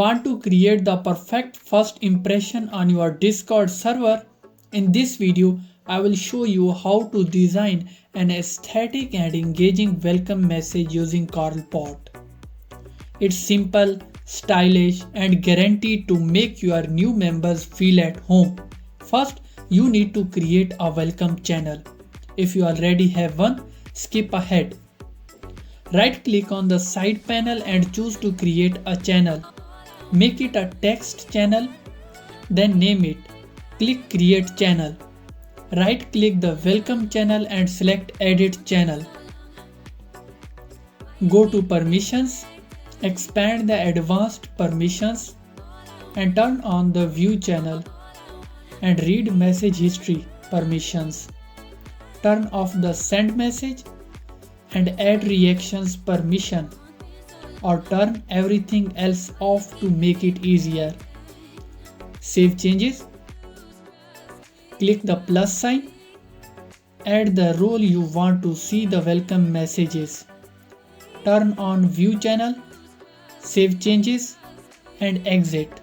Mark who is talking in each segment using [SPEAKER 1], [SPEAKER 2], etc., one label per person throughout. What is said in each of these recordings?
[SPEAKER 1] Want to create the perfect first impression on your Discord server? In this video, I will show you how to design an aesthetic and engaging welcome message using CorlBot. It's simple, stylish, and guaranteed to make your new members feel at home. First, you need to create a welcome channel. If you already have one, skip ahead. Right click on the side panel and choose to create a channel. Make it a text channel, then name it. Click create channel. Right click the welcome channel and select edit channel. Go to permissions, expand the advanced permissions and turn on the view channel and read message history permissions. Turn off the send message and add reactions permission, or turn everything else off to make it easier. Save changes. Click the plus sign. Add the role you want to see the welcome messages. Turn on view channel. Save changes and exit.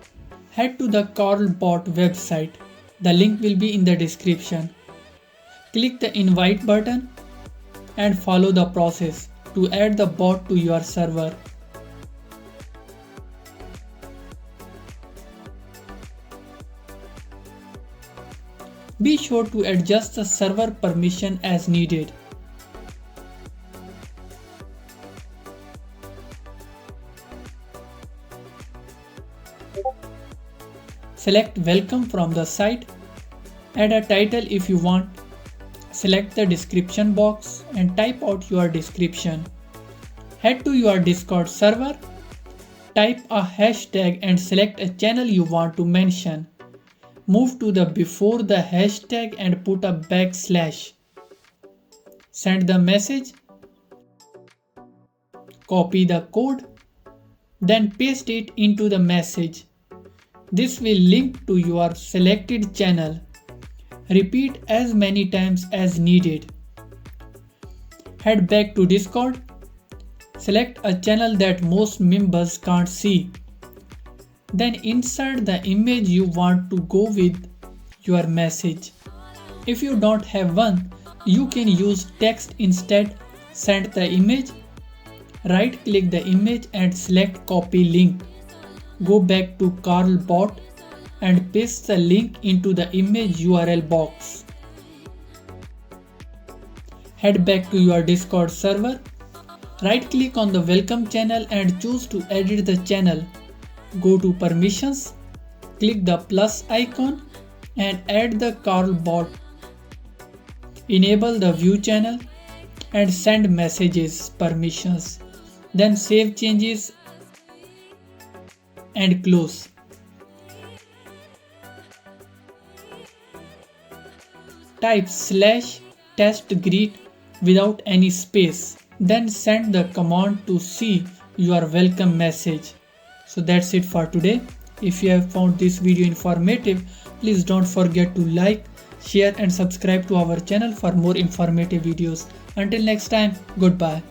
[SPEAKER 1] Head to the CorlBot website. The link will be in the description. Click the invite button and follow the process to add the bot to your server. Be sure to adjust the server permission as needed. Select welcome from the site. Add a title if you want. Select the description box and type out your description. Head to your Discord server. Type a hashtag and select a channel you want to mention. Move to the before the hashtag and put a backslash. Send the message. Copy the code. Then paste it into the message. This will link to your selected channel. Repeat as many times as needed. Head back to Discord. Select a channel that most members can't see. Then insert the image you want to go with your message. If you don't have one, you can use text instead. Send the image. Right click the image and select copy link. Go back to CorlBot and paste the link into the image URL box. Head back to your Discord server. Right click on the welcome channel and choose to edit the channel. Go to permissions, click the plus icon and add the CorlBot. Enable the view channel and send messages permissions. Then save changes and close. Type /test_greet without any space. Then send the command to see your welcome message. So that's it for today. If you have found this video informative, please don't forget to like, share and subscribe to our channel for more informative videos. Until next time, goodbye.